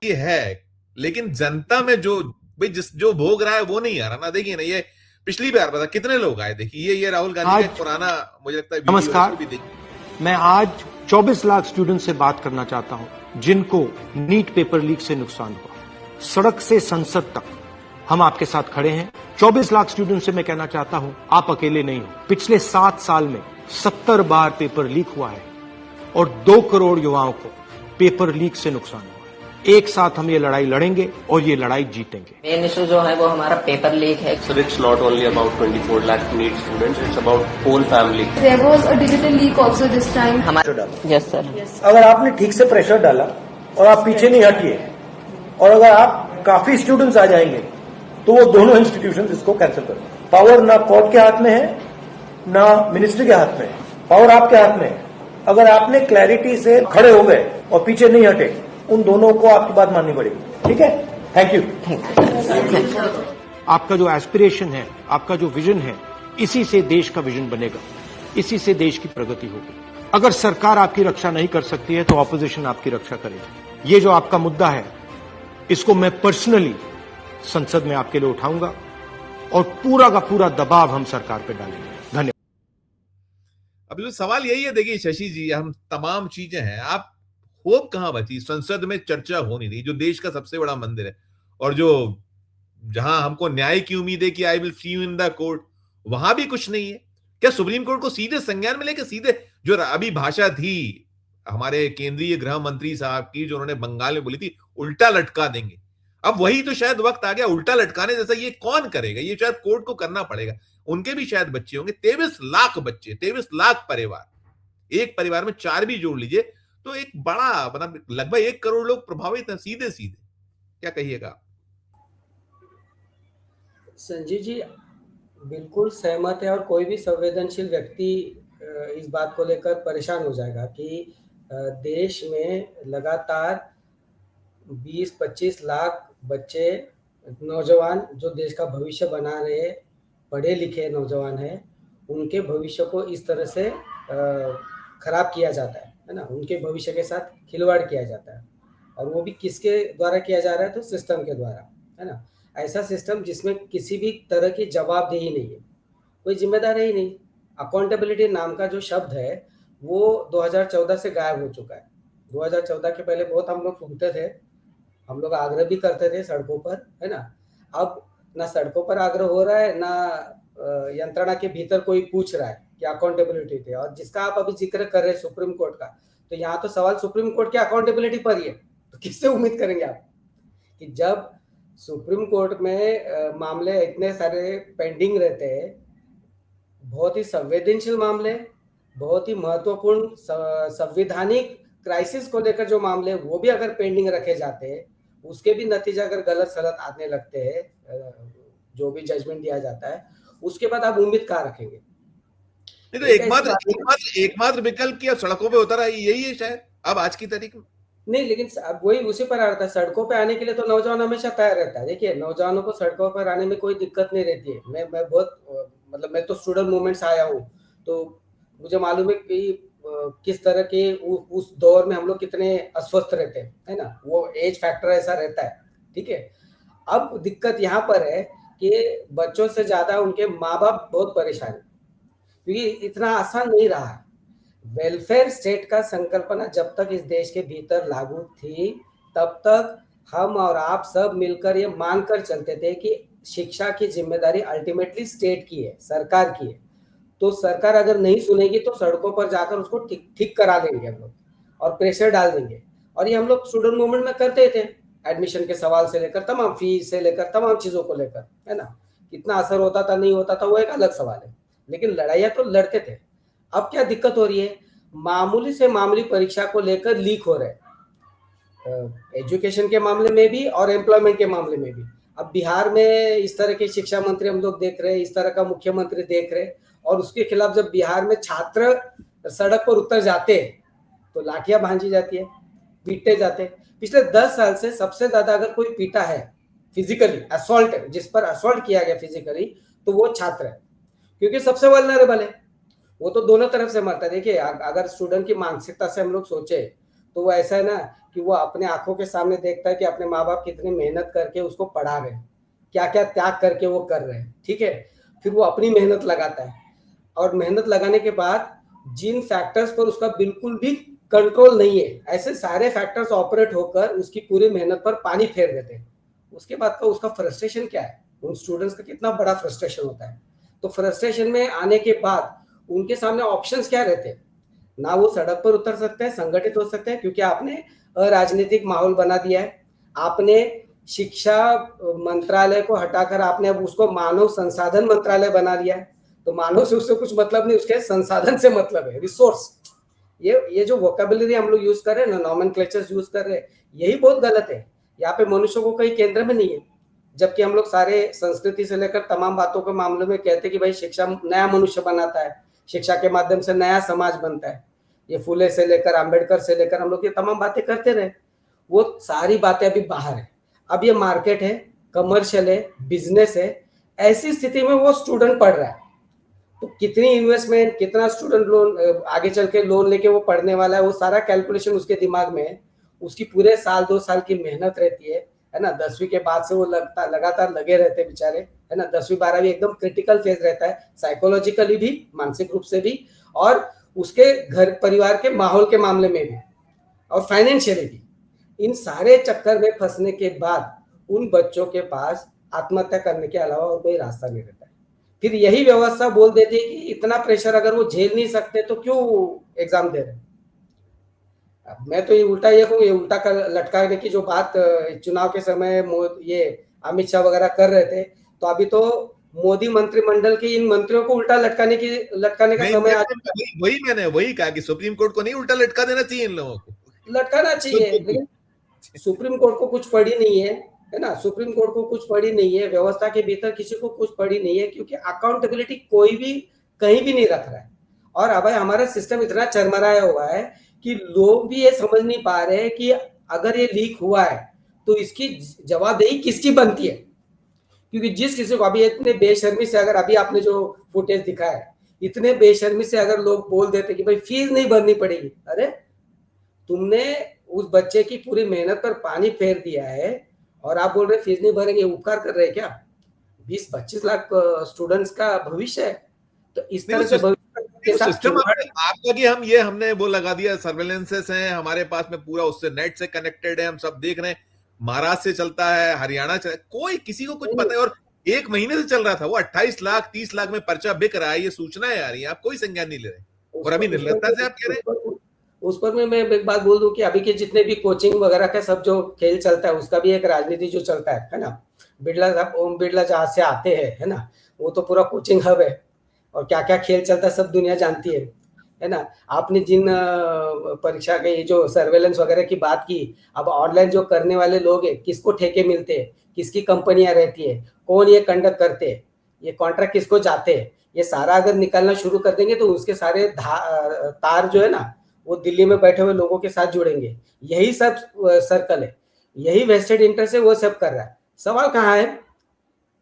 ये है, लेकिन जनता में जो भाई जो भोग रहा है वो नहीं आ रहा ना। देखिए ना, ये पिछली बार पता कितने लोग आए। देखिए ये राहुल गांधी का एक आज पुराना मुझे लगता है वीडियो है, इसको नमस्कार, भी देखिए। मैं आज 24 लाख स्टूडेंट से बात करना चाहता हूं जिनको नीट पेपर लीक से नुकसान हुआ। सड़क से संसद तक हम आपके साथ खड़े हैं। 24 लाख स्टूडेंट से मैं कहना चाहता हूं, आप अकेले नहीं हो। पिछले 7 साल में 70 बार पेपर लीक हुआ है और 2 करोड़ युवाओं को पेपर लीक से नुकसान हुआ है। एक साथ हम ये लड़ाई लड़ेंगे और ये लड़ाई जीतेंगे। मेन इशू जो है वो हमारा पेपर लीक है। So it's not only about 24 lakh NEET students, it's about whole family. There was a digital leak also this time. Yes sir. अगर आपने ठीक से प्रेशर डाला और आप पीछे नहीं हटिए और अगर आप काफी स्टूडेंट्स आ जाएंगे तो वो दोनों इंस्टीट्यूशंस इसको कैंसिल कर। पावर ना कोर्ट के हाथ में है ना मिनिस्ट्री के हाथ में है, पावर आपके हाथ में है। अगर आपने क्लैरिटी से खड़े हो गए और पीछे नहीं हटे, उन दोनों को आपकी बात माननी पड़ेगी। ठीक है, थैंक यू। आपका जो एस्पिरेशन है, आपका जो विजन है, इसी से देश का विजन बनेगा, इसी से देश की प्रगति होगी। अगर सरकार आपकी रक्षा नहीं कर सकती है तो ऑपोजिशन आपकी रक्षा करेगी। ये जो आपका मुद्दा है, इसको मैं पर्सनली संसद में आपके लिए उठाऊंगा और पूरा का पूरा दबाव हम सरकार पे डालेंगे। धन्यवाद। अब जो सवाल यही है, देखिए शशि जी, हम तमाम चीजें हैं, आप होप कहां बची? संसद में चर्चा हो नहीं रही, जो देश का सबसे बड़ा मंदिर है और जो जहां हमको न्याय की उम्मीद है कि I will see you in the court, वहां भी कुछ नहीं है। क्या सुप्रीम कोर्ट को सीधे संज्ञान में लेकर सीधे जो अभी भाषा थी हमारे केंद्रीय गृह मंत्री साहब की, जो उन्होंने बंगाल में बोली थी, उल्टा लटका देंगे? अब वही तो शायद वक्त आ गया उल्टा लटकाने जैसा। ये कौन करेगा? ये शायद कोर्ट को करना पड़ेगा। उनके भी शायद बच्चे होंगे, 23 लाख बच्चे, 23 लाख परिवार, एक परिवार में 4 भी जोड़ लीजिए तो एक बड़ा मतलब लगभग 1 करोड़ लोग प्रभावित हैं सीधे सीधे। क्या कहिएगा? संजीव जी बिल्कुल सहमत है और कोई भी संवेदनशील व्यक्ति इस बात को लेकर परेशान हो जाएगा कि देश में लगातार 20-25 लाख बच्चे, नौजवान जो देश का भविष्य बना रहे पढ़े लिखे नौजवान हैं, उनके भविष्य को इस तरह से खराब किया जाता है ना। उनके भविष्य के साथ खिलवाड़ किया जाता है और वो भी किसके द्वारा किया जा रहा है? तो सिस्टम के द्वारा, है ना। ऐसा सिस्टम जिसमें किसी भी तरह की जवाबदेही नहीं है, कोई जिम्मेदारी ही नहीं। अकाउंटेबिलिटी नाम का जो शब्द है वो 2014 से गायब हो चुका है। 2014 के पहले बहुत हम लोग सुनते थे, हम लोग आग्रह भी करते थे सड़कों पर, है ना। अब ना सड़कों पर आग्रह हो रहा है, ना यंत्रणा के भीतर कोई पूछ रहा है कि अकाउंटेबिलिटी थे। और जिसका आप अभी जिक्र कर रहे हैं सुप्रीम कोर्ट का, तो यहाँ तो सवाल सुप्रीम कोर्ट की अकाउंटेबिलिटी पर ही है। तो किससे उम्मीद करेंगे आप कि जब सुप्रीम कोर्ट में मामले इतने सारे पेंडिंग रहते हैं, बहुत ही संवेदनशील मामले, बहुत ही महत्वपूर्ण संवैधानिक क्राइसिस को लेकर जो मामले वो भी अगर पेंडिंग रखे जाते हैं, उसके भी नतीजे अगर गलत सलत आने लगते हैं, जो भी जजमेंट दिया जाता है, उसके बाद आप उम्मीद कहाँ रखेंगे? नहीं तो एकमात्र विकल्प क्या सड़कों पे उतर आई, यही है शायद अब आज की तारीख में। नहीं, लेकिन वही उसी पर आ रहा था। सड़कों पे आने के लिए तो नौजवान हमेशा तैयार रहता है। देखिए, नौजवानों को सड़कों पर आने में कोई दिक्कत नहीं रहती है। मैं बहुत मतलब मैं तो स्टूडेंट मूवमेंट से आया हूँ, तो मुझे मालूम है कि किस तरह के उस दौर में हम लोग कितने अस्वस्थ रहते हैं, है ना। वो एज फैक्टर ऐसा रहता है, ठीक है। अब दिक्कत यहाँ पर है कि बच्चों से ज्यादा उनके माँ बाप बहुत परेशान है, क्योंकि इतना आसान नहीं रहा है। वेलफेयर स्टेट का संकल्पना जब तक इस देश के भीतर लागू थी, तब तक हम और आप सब मिलकर ये मानकर चलते थे कि शिक्षा की जिम्मेदारी अल्टीमेटली स्टेट की है, सरकार की है। तो सरकार अगर नहीं सुनेगी तो सड़कों पर जाकर उसको ठीक करा देंगे हम लोग और प्रेशर डाल देंगे। और ये हम लोग स्टूडेंट मूवमेंट में करते थे, एडमिशन के सवाल से लेकर तमाम फीस से लेकर तमाम चीजों को लेकर, है ना। कितना असर होता था नहीं होता था वो एक अलग सवाल है, लेकिन लड़ाइयाँ तो लड़ते थे। अब क्या दिक्कत हो रही है? मामूली से मामूली परीक्षा को लेकर लीक हो रहे हैं, एजुकेशन के मामले में भी और एम्प्लॉयमेंट के मामले में भी। अब बिहार में इस तरह के शिक्षा मंत्री हम लोग देख रहे हैं, इस तरह का मुख्यमंत्री देख रहे हैं, और उसके खिलाफ जब बिहार में छात्र सड़क पर उतर जाते हैं तो लाठियां भांजी जाती है, पीटे जाते हैं। पिछले 10 साल से सबसे ज्यादा अगर कोई पीटा है फिजिकली, असॉल्ट, जिस पर असॉल्ट किया गया फिजिकली, तो वो छात्र है, क्योंकि सबसे वल्नरेबल है। वो तो दोनों तरफ से मरता है। देखिए, अगर स्टूडेंट की मानसिकता से हम लोग सोचे तो वो ऐसा है ना कि वो अपने आंखों के सामने देखता है कि अपने माँ बाप कितनी मेहनत करके उसको पढ़ा रहे हैं, क्या क्या त्याग करके वो कर रहे हैं, ठीक है। फिर वो अपनी मेहनत लगाता है, और मेहनत लगाने के बाद जिन फैक्टर्स पर उसका बिल्कुल भी कंट्रोल नहीं है, ऐसे सारे फैक्टर्स ऑपरेट होकर उसकी पूरी मेहनत पर पानी फेर देते हैं। उसके बाद का उसका फ्रस्ट्रेशन क्या है, उन स्टूडेंट्स का कितना बड़ा फ्रस्ट्रेशन होता है। तो फ्रस्ट्रेशन में आने के बाद उनके सामने ऑप्शंस क्या रहते हैं, ना वो सड़क पर उतर सकते हैं, संगठित हो सकते हैं, क्योंकि आपने अराजनीतिक माहौल बना दिया है। आपने शिक्षा मंत्रालय को हटाकर आपने अब उसको मानव संसाधन मंत्रालय बना लिया है। तो मानव से उससे कुछ मतलब नहीं, उसके संसाधन से मतलब है, रिसोर्स। ये जो वोकेबुलरी हम लोग यूज कर रहे हैं ना, नॉमेनक्लेचर्स यूज कर रहे हैं, यही बहुत गलत है। यहाँ पे मनुष्य को कहीं केंद्र में नहीं है, जबकि हम लोग सारे संस्कृति से लेकर तमाम बातों के मामले में कहते हैं कि भाई शिक्षा नया मनुष्य बनाता है, शिक्षा के माध्यम से नया समाज बनता है। ये फुले से लेकर अम्बेडकर से लेकर हम लोग ये तमाम बातें करते रहे, वो सारी बातें अभी बाहर है। अब ये मार्केट है, कमर्शियल है, बिजनेस है, ऐसी स्थिति में वो स्टूडेंट पढ़ रहा है। तो कितनी इन्वेस्टमेंट, कितना स्टूडेंट लोन आगे चल के लोन लेके वो पढ़ने वाला है, वो सारा कैलकुलेशन उसके दिमाग में है। उसकी पूरे साल 2 साल की मेहनत रहती है ना। 10वीं के बाद से वो लगातार लगे रहते हैं बेचारे, है ना। 10वीं 12वीं एकदम क्रिटिकल फेज रहता है, साइकोलॉजिकली भी, मानसिक रूप से भी, और उसके घर परिवार के माहौल के मामले में भी, और फाइनेंशियली भी। इन सारे चक्कर में फंसने के बाद उन बच्चों के पास आत्महत्या करने के अलावा और कोई रास्ता नहीं रहता है। फिर यही व्यवस्था बोल देती है कि इतना प्रेशर अगर वो झेल नहीं सकते तो क्यों एग्जाम दे रहे हैं। मैं तो ये उल्टा ये कहूँ, ये उल्टा कर लटकाने की जो बात चुनाव के समय ये अमित शाह वगैरह कर रहे थे, तो अभी तो मोदी मंत्रिमंडल के इन मंत्रियों को उल्टा लटकाने का समय आ चुका है। मैंने वही कहा कि सुप्रीम कोर्ट को नहीं उल्टा लटका देना चाहिए इन लोगों को, लटकाना चाहिए, लेकिन सुप्रीम कोर्ट को कुछ पड़ी नहीं है ना। सुप्रीम कोर्ट को कुछ पड़ी नहीं है, व्यवस्था के भीतर किसी को कुछ पड़ी नहीं है, क्योंकि अकाउंटेबिलिटी कोई भी कहीं भी नहीं रख रहा है। और अब हमारा सिस्टम इतना चरमराया हुआ है कि लोग भी ये समझ नहीं पा रहे हैं कि अगर ये लीक हुआ है तो इसकी जवाबदेही किसकी बनती है। क्योंकि जिस किसी को अभी इतने बेशर्मी से, अगर अभी आपने जो फुटेज दिखा है, इतने बेशर्मी से अगर लोग बोल देते कि भाई फीस नहीं भरनी पड़ेगी, अरे तुमने उस बच्चे की पूरी मेहनत पर पानी फेर दिया है और आप बोल रहे फीस नहीं भरेंगे, उपकार कर रहे हैं क्या? 20-25 लाख स्टूडेंट्स का भविष्य है। तो इस तरह से सिस्टम आपका कि हमने वो लगा दिया, सर्वेलेंसेस हैं हमारे पास में पूरा, उससे नेट से कनेक्टेड है, हम सब देख रहे हैं, महाराष्ट्र से चलता है, हरियाणा से, कोई किसी को कुछ पता है। और 1 महीने से चल रहा था वो, 28 लाख 30 लाख में पर्चा बिक रहा है, ये सूचना है यार, ये आप कोई संज्ञान नहीं ले रहे। और अभी निर्लजता से आप कह रहे हैं। उस पर मैं एक बात बोल दूं कि अभी के जितने भी कोचिंग वगैरह का सब जो खेल चलता है, उसका भी एक राजनीति जो चलता है ना। बिरला साहब, ओम बिरला जहाँ से आते हैं, है ना, वो तो पूरा कोचिंग हब है, और क्या क्या खेल चलता है सब दुनिया जानती है ना। आपने जिन परीक्षा के जो सर्वेलेंस वगैरह की बात की, अब ऑनलाइन जो करने वाले लोग हैं, किसको ठेके मिलते हैं, किसकी कंपनियां रहती है, कौन ये कंडक्ट करते हैं, ये कॉन्ट्रैक्ट किसको जाते हैं, ये सारा अगर निकालना शुरू कर देंगे तो उसके सारे तार जो है ना, वो दिल्ली में बैठे हुए लोगों के साथ जुड़ेंगे। यही सब सर्कल है, यही वेस्टेड इंटरेस्ट है, वो सब कर रहा है। सवाल कहाँ है?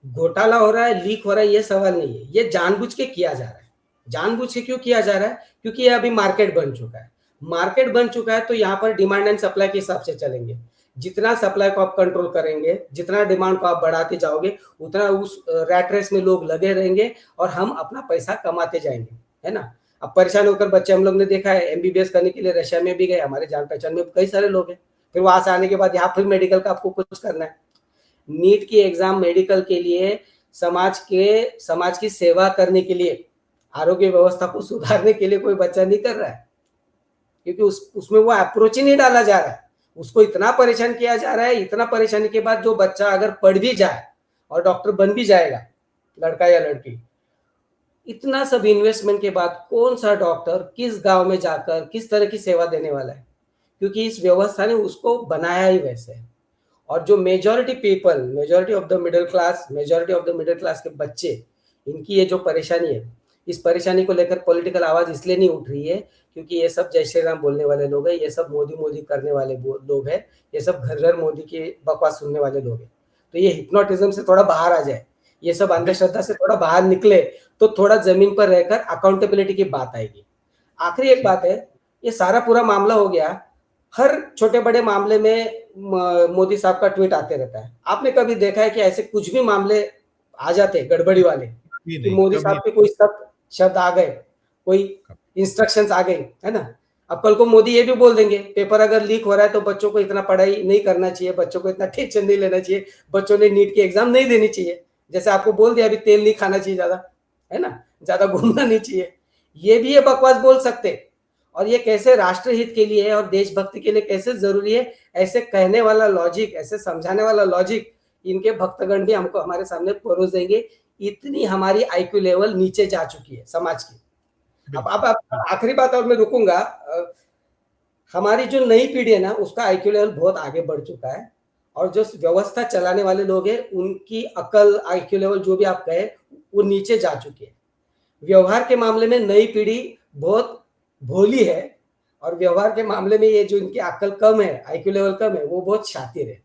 घोटाला हो रहा है, लीक हो रहा है, ये सवाल नहीं है, ये जानबूझ के किया जा रहा है। जानबूझ के क्यों किया जा रहा है? क्योंकि ये अभी मार्केट बन चुका है। मार्केट बन चुका है तो यहाँ पर डिमांड एंड सप्लाई के हिसाब से चलेंगे। जितना सप्लाई को आप कंट्रोल करेंगे, जितना डिमांड को आप बढ़ाते जाओगे, उतना उस रैट रेस में लोग लगे रहेंगे और हम अपना पैसा कमाते जाएंगे, है ना। अब परेशान होकर बच्चे, हम लोग ने देखा है, एमबीबीएस करने के लिए रशिया में भी गए, हमारे जान पहचान में कई सारे लोग हैं। फिर वहां से आने के बाद यहाँ फिर मेडिकल का आपको कुछ करना है। नीट की एग्जाम मेडिकल के लिए, समाज की सेवा करने के लिए, आरोग्य व्यवस्था को सुधारने के लिए कोई बच्चा नहीं कर रहा है, क्योंकि उसमें वो अप्रोच ही नहीं डाला जा रहा है। उसको इतना परेशान किया जा रहा है, इतना परेशानी के बाद जो बच्चा अगर पढ़ भी जाए और डॉक्टर बन भी जाएगा, लड़का या लड़की, इतना सब इन्वेस्टमेंट के बाद कौन सा डॉक्टर किस गांव में जाकर किस तरह की सेवा देने वाला है? क्योंकि इस व्यवस्था ने उसको बनाया ही वैसे है। और जो majority people, majority of the middle class के बच्चे, इनकी ये जो परेशानी है, इस परेशानी को लेकर पॉलिटिकल आवाज इसलिए नहीं उठ रही है क्योंकि ये सब जय श्री राम बोलने वाले लोग हैं, ये सब मोदी करने वाले लोग हैं, ये सब घर घर मोदी की बकवास सुनने वाले लोग हैं। तो ये हिप्नोटिज्म से थोड़ा बाहर आ जाए, ये सब अंधश्रद्धा से थोड़ा बाहर निकले, तो थोड़ा जमीन पर रहकर अकाउंटेबिलिटी की बात आएगी। आखिरी एक बात है, ये सारा पूरा मामला हो गया, हर छोटे बड़े मामले में मोदी साहब का ट्वीट आते रहता है। आपने कभी देखा है कि ऐसे कुछ भी मामले आ जाते गड़बड़ी वाले कि मोदी साहब के कोई शब्द आ गए, कोई इंस्ट्रक्शंस आ गई, है ना? अब कल को मोदी ये भी बोल देंगे पेपर अगर लीक हो रहा है तो बच्चों को इतना पढ़ाई नहीं करना चाहिए, बच्चों को इतना टेंशन नहीं लेना चाहिए, बच्चों ने नीट की एग्जाम नहीं देनी चाहिए। जैसे आपको बोल दिया अभी तेल नहीं खाना चाहिए ज्यादा, है ना, ज्यादा घूमना नहीं चाहिए, ये भी ये बकवास बोल सकते। और ये कैसे राष्ट्रहित के लिए और देशभक्ति के लिए कैसे जरूरी है, ऐसे कहने वाला लॉजिक, ऐसे समझाने वाला लॉजिक इनके भक्तगण भी हमको हमारे सामने परोस देंगे। इतनी हमारी आईक्यू लेवल नीचे जा चुकी है समाज की। अब आखिरी बात और मैं रुकूंगा, हमारी जो नई पीढ़ी है ना उसका आईक्यू लेवल बहुत आगे बढ़ चुका है, और जो व्यवस्था चलाने वाले लोग हैं उनकी अकल, आईक्यू लेवल जो भी आप कहे वो नीचे जा चुकी है। व्यवहार के मामले में नई पीढ़ी बहुत भोली है, और व्यवहार के मामले में ये जो इनकी अकल कम है, आईक्यू लेवल कम है, वो बहुत शातिर है।